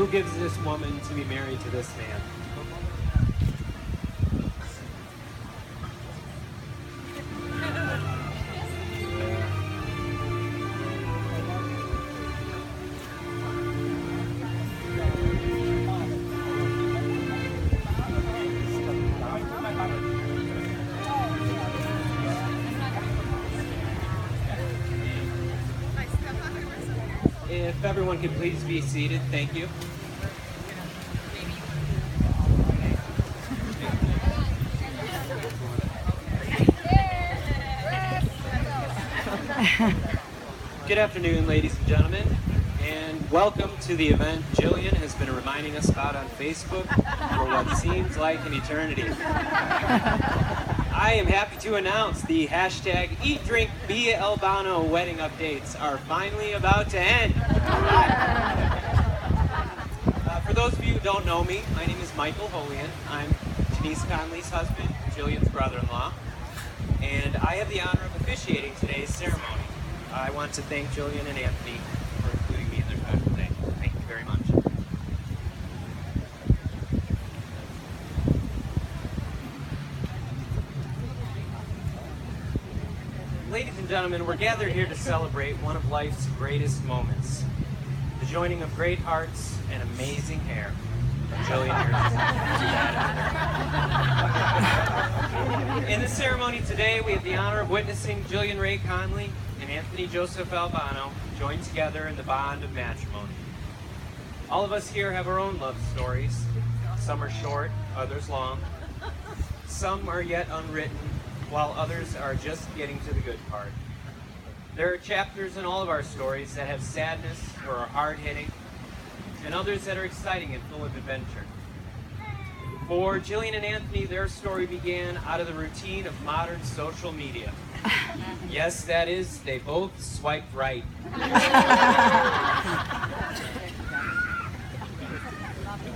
who gives this woman to be married to this man? If everyone could please be seated, thank you. Good afternoon, ladies and gentlemen, and welcome to the event Jillian has been reminding us about on Facebook for what seems like an eternity. I am happy to announce the hashtag #EatDrinkBeAlbano wedding updates are finally about to end. For those of you who don't know me, my name is Michael Holian. I'm Denise Conley's husband, Jillian's brother-in-law, and I have the honor of officiating today's ceremony. I want to thank Jillian and Anthony for including me in their special day. Thank you very much. Ladies and gentlemen, we're gathered here to celebrate one of life's greatest moments, the joining of great hearts and amazing hair. Jillian, in the ceremony today, we have the honor of witnessing Jillian Ray Conley and Anthony Joseph Albano joined together in the bond of matrimony. All of us here have our own love stories. Some are short, others long. Some are yet unwritten, while others are just getting to the good part. There are chapters in all of our stories that have sadness or are hard-hitting, and others that are exciting and full of adventure. For Jillian and Anthony, their story began out of the routine of modern social media. Yes, that is, they both swiped right.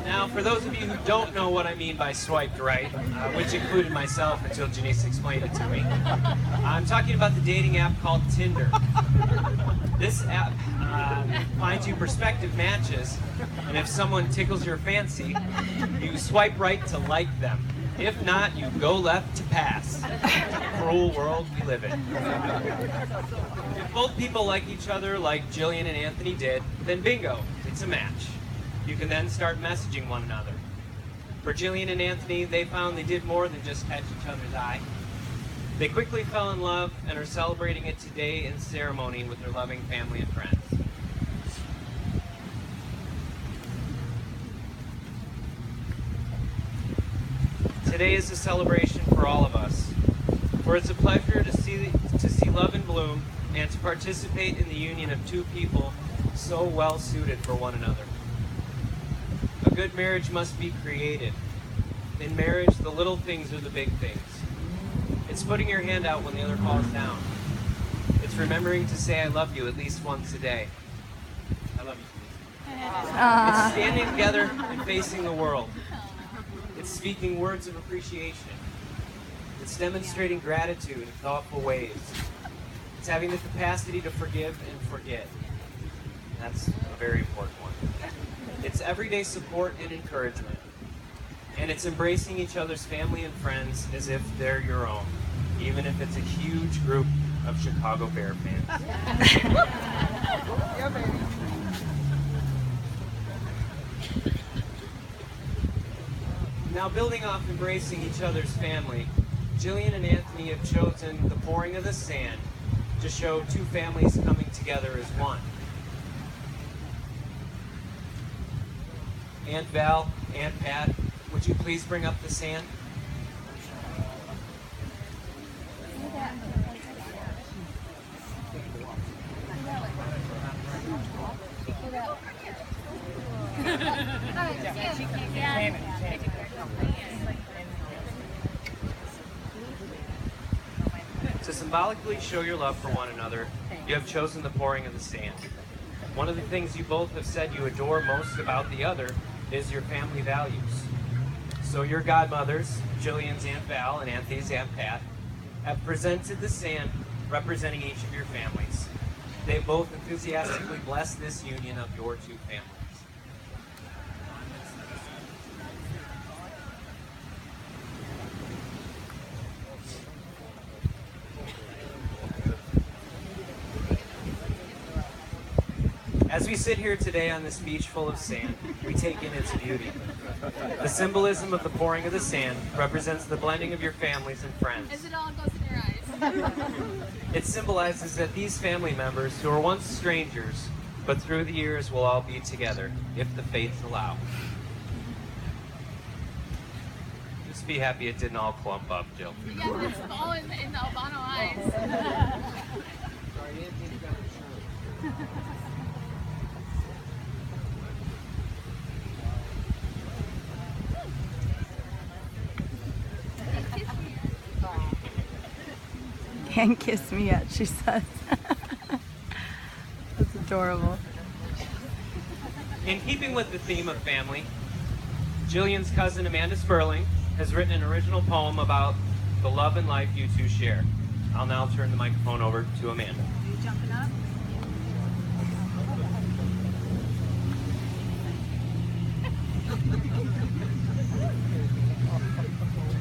Now, for those of you who don't know what I mean by swiped right, which included myself until Janice explained it to me, I'm talking about the dating app called Tinder. This app finds you prospective matches, and if someone tickles your fancy, you swipe right to like them. If not, you go left to pass. Cruel world we live in. If both people like each other like Jillian and Anthony did, then bingo, it's a match. You can then start messaging one another. For Jillian and Anthony, they found they did more than just catch each other's eye. They quickly fell in love and are celebrating it today in ceremony with their loving family and friends. Today is a celebration for all of us, for it's a pleasure to see love in bloom and to participate in the union of two people so well suited for one another. A good marriage must be created. In marriage, the little things are the big things. It's putting your hand out when the other falls down. It's remembering to say I love you at least once a day. I love you. It's standing together and facing the world. It's speaking words of appreciation. It's demonstrating gratitude in thoughtful ways. It's having the capacity to forgive and forget. That's a very important one. It's everyday support and encouragement. And it's embracing each other's family and friends as if they're your own, even if it's a huge group of Chicago Bear fans. Yeah, baby. Now, building off embracing each other's family, Jillian and Anthony have chosen the pouring of the sand to show two families coming together as one. Aunt Val, Aunt Pat, would you please bring up the sand? To symbolically show your love for one another, you have chosen the pouring of the sand. One of the things you both have said you adore most about the other is your family values. So your godmothers, Jillian's Aunt Val and Anthony's Aunt Pat, have presented the sand representing each of your families. They both enthusiastically bless this union of your two families. As we sit here today on this beach full of sand, we take in its beauty. The symbolism of the pouring of the sand represents the blending of your families and friends. As it all goes in your eyes. It symbolizes that these family members who were once strangers, but through the years will all be together, if the fates allow. Just be happy it didn't all clump up, Jill. Yeah, it's all in the Albano eyes. Can't kiss me yet, she says. That's adorable. In keeping with the theme of family, Jillian's cousin Amanda Sperling has written an original poem about the love and life you two share. I'll now turn the microphone over to Amanda. Are you jumping up?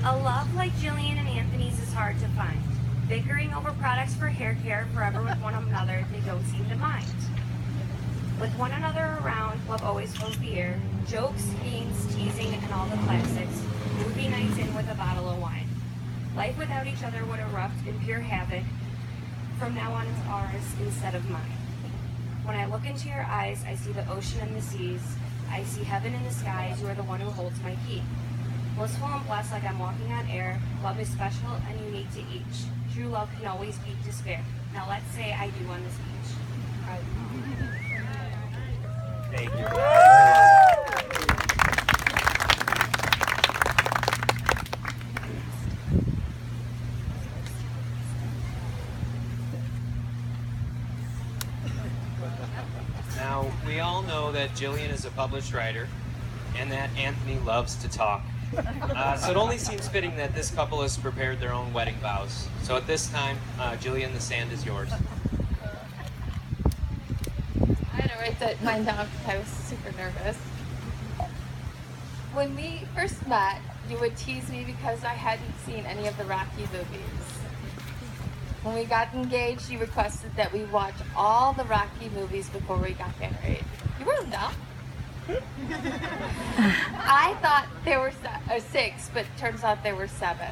A love like Jillian and Anthony's is hard to find. Bickering over products for hair care forever with one another, they don't seem to mind. With one another around, love always fills the air. Jokes, games, teasing, and all the classics. Movie nights in with a bottle of wine. Life without each other would erupt in pure havoc. From now on, it's ours instead of mine. When I look into your eyes, I see the ocean and the seas. I see heaven in the skies. You are the one who holds my key. Blissful and blessed like I'm walking on air. Love is special and unique to each. True love can always beat despair. Now let's say I do on this beach. Thank you. Now, we all know that Jillian is a published writer and that Anthony loves to talk. So it only seems fitting that this couple has prepared their own wedding vows. So at this time, Jillian, the sand is yours. I had to write mine down because I was super nervous. When we first met, you would tease me because I hadn't seen any of the Rocky movies. When we got engaged, you requested that we watch all the Rocky movies before we got married. You were dumb. I thought there were 6, but it turns out there were 7.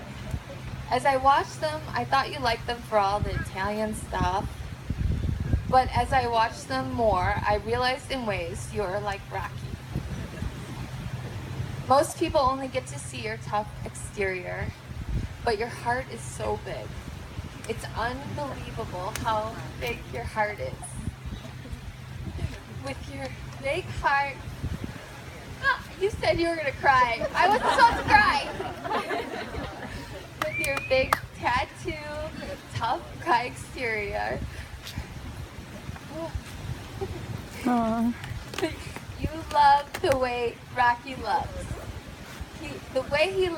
As I watched them, I thought you liked them for all the Italian stuff. But as I watched them more, I realized in ways you are like Rocky. Most people only get to see your tough exterior, but your heart is so big. It's unbelievable how big your heart is. With your big heart. Oh, you said you were gonna cry. I wasn't supposed to cry. With your big tattoo, tough guy exterior. Aww. You love the way Rocky loves. The way he